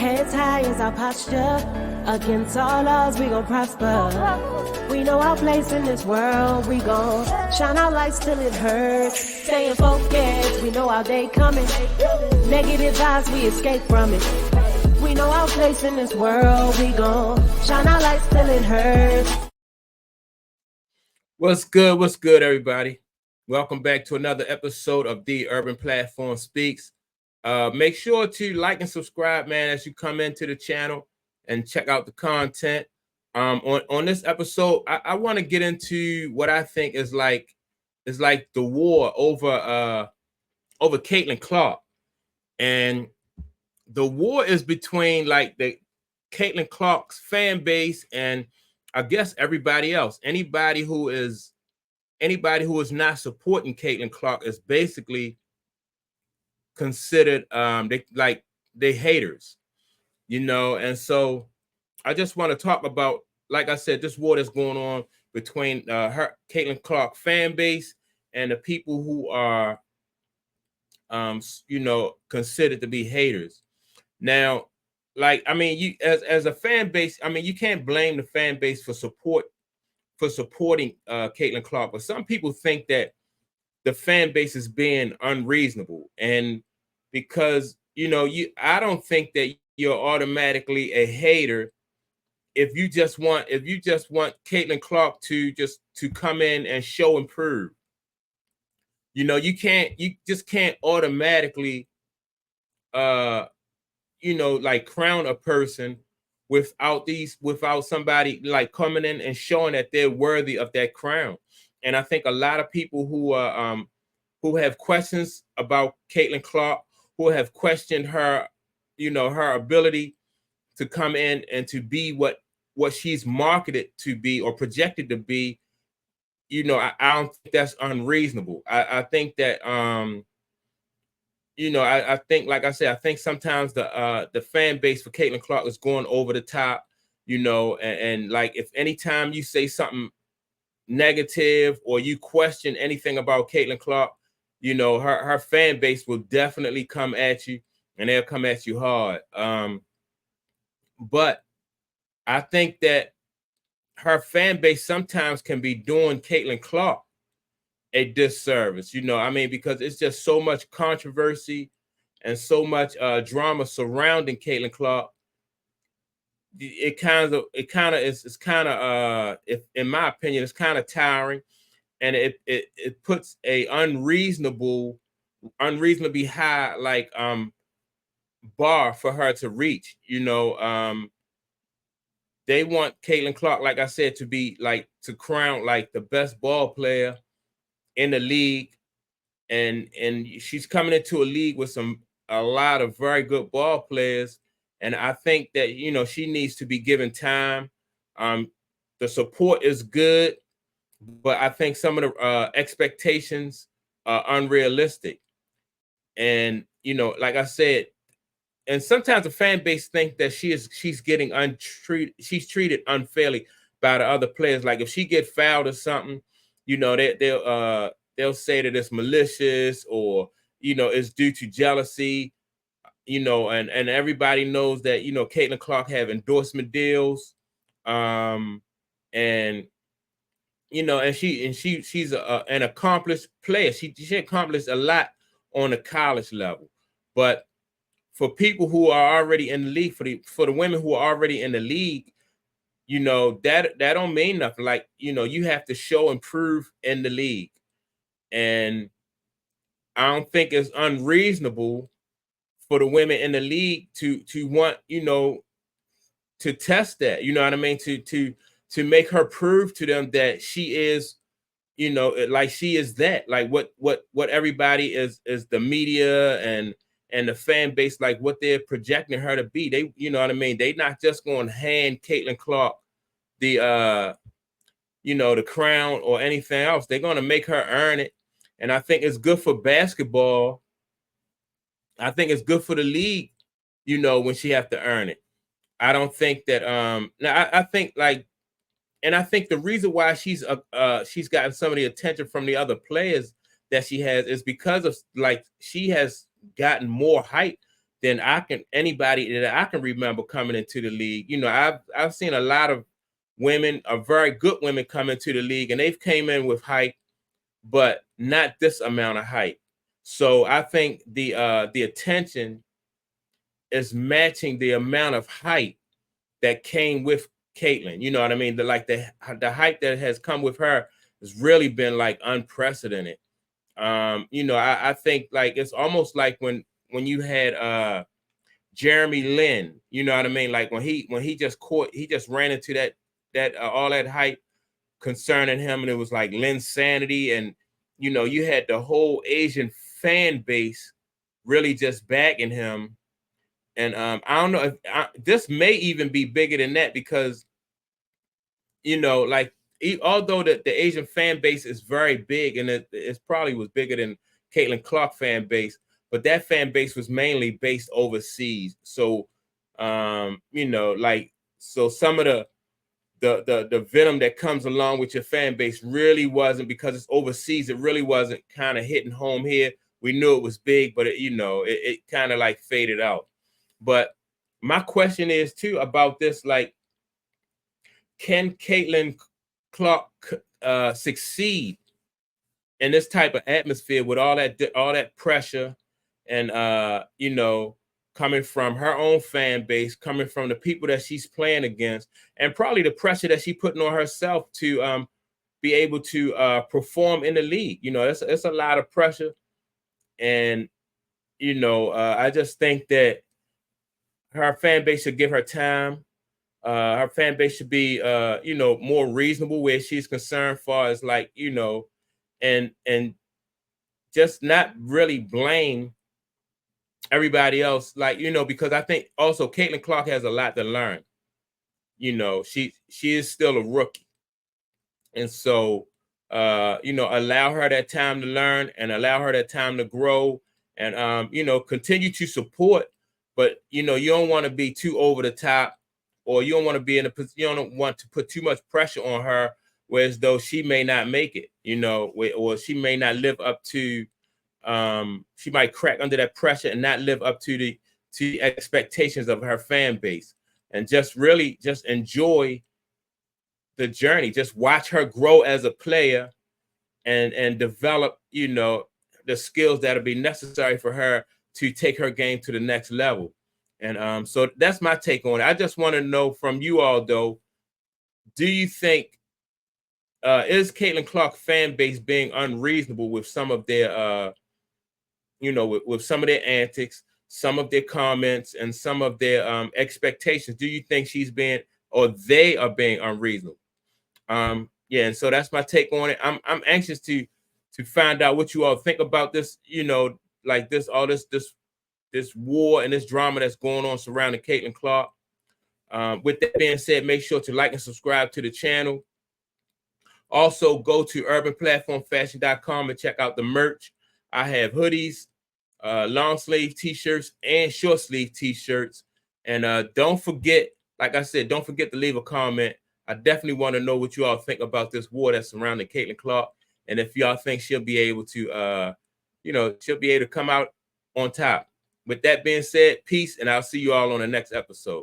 Heads high is our posture. Against all odds, we gon' prosper. We know our place in this world. We gon' shine our lights till it hurts. Staying focused, we know our day coming. Negative vibes, we escape from it. We know our place in this world. We gon' shine our lights till it hurts. What's good, everybody? Welcome back to another episode of The Urban Platform Speaks. Make sure to like and subscribe, man, as you come into the channel and check out the content. On this episode, I want to get into what I think is like the war over Caitlin Clark. And the war is between like the Caitlin Clark's fan base and I guess everybody else. Anybody who is not supporting Caitlin Clark is basically considered they haters, you know. And so I just want to talk about, like I said, this war that's going on between her Caitlin Clark fan base and the people who are considered to be haters. Now, like, I mean, you as a fan base, I mean, you can't blame the fan base for supporting Caitlin Clark, but some people think that the fan base is being unreasonable, and because I don't think that you're automatically a hater if you just want Caitlin Clark to come in and show and prove. You just can't automatically like crown a person without somebody like coming in and showing that they're worthy of that crown. And I think a lot of people who have questions about Caitlin Clark, who have questioned her, her ability to come in and to be what she's marketed to be or projected to be, I don't think that's unreasonable. I think that I think, like I said, I think sometimes the fan base for Caitlin Clark is going over the top, and like if anytime you say something negative or you question anything about Caitlin Clark, her fan base will definitely come at you, and they'll come at you hard. But I think that her fan base sometimes can be doing Caitlin Clark a disservice, I mean, because it's just so much controversy and so much drama surrounding Caitlin Clark. It kind of is kind of in my opinion, it's kind of tiring, and it puts a unreasonably high like bar for her to reach. They want Caitlin Clark, like I said, to be like to crown like the best ball player in the league, and she's coming into a league with a lot of very good ball players, and I think that she needs to be given time. The support is good, but I think some of the expectations are unrealistic, and like I said, and sometimes the fan base think that she's treated unfairly by the other players. Like if she get fouled or something, they'll say that it's malicious or it's due to jealousy, and everybody knows that Caitlin Clark have endorsement deals, and and she's an accomplished player. She accomplished a lot on the college level, but for people who are already in the league, for the women who are already in the league, that don't mean nothing. Like, you have to show and prove in the league. And I don't think it's unreasonable for the women in the league to want, to test that, you know what I mean? To make her prove to them that she is, like she is that, like what everybody is the media and the fan base, like what they're projecting her to be. They, you know what I mean? They not just going to hand Caitlin Clark the the crown or anything else. They're going to make her earn it. And I think it's good for basketball. I think it's good for the league, when she have to earn it. I don't think that now I think like, and I think the reason why she's gotten some of the attention from the other players that she has is because of like she has gotten more hype than anybody that I can remember coming into the league. You know, I've seen a lot of women, very good women, come into the league, and they've came in with hype, but not this amount of hype. So I think the attention is matching the amount of hype that came with Caitlyn. You know what I mean? The hype that has come with her has really been like unprecedented. You know, I think like it's almost like when you had Jeremy Lin, you know what I mean? Like when he just ran into that all that hype concerning him, and it was like Linsanity, and you know, you had the whole Asian fan base really just backing him. And I don't know if this may even be bigger than that, because you know, like although the Asian fan base is very big, and it probably was bigger than Caitlin Clark fan base, but that fan base was mainly based overseas. So you know, like, so some of the venom that comes along with your fan base really wasn't, because it's overseas, it really wasn't kind of hitting home here. We knew it was big, but it kind of like faded out. But my question is too about this, like, can Caitlin Clark succeed in this type of atmosphere with all that pressure, and you know, coming from her own fan base, coming from the people that she's playing against, and probably the pressure that she's putting on herself to be able to perform in the league. You know, it's a lot of pressure, and you know, I just think that her fan base should give her time. Her fan base should be, you know, more reasonable where she's concerned, far as like, you know, and just not really blame everybody else, like, you know, because I think also Caitlin Clark has a lot to learn. You know, she is still a rookie, and so you know, allow her that time to learn and allow her that time to grow, and you know, continue to support, but you know, you don't want to be too over the top, or you don't want to be in a position, you don't want to put too much pressure on her, whereas though she may not make it, you know, or she may not live up to, she might crack under that pressure and not live up to the expectations of her fan base, and just really just enjoy the journey. Just watch her grow as a player, and develop, you know, the skills that'll be necessary for her to take her game to the next level. And so that's my take on it. I just want to know from you all, though, do you think is Caitlin Clark fan base being unreasonable with some of their you know, with some of their antics, some of their comments, and some of their expectations? Do you think she's being, or they are being, unreasonable? Yeah, and so that's my take on it. I'm anxious to find out what you all think about this, you know, like this war and this drama that's going on surrounding Caitlin Clark. With that being said, make sure to like and subscribe to the channel. Also, go to urbanplatformfashion.com and check out the merch. I have hoodies, long sleeve t-shirts, and short sleeve t-shirts. And don't forget, like I said, don't forget to leave a comment. I definitely want to know what you all think about this war that's surrounding Caitlin Clark, and if y'all think she'll be able to, you know, she'll be able to come out on top. With that being said, peace, and I'll see you all on the next episode.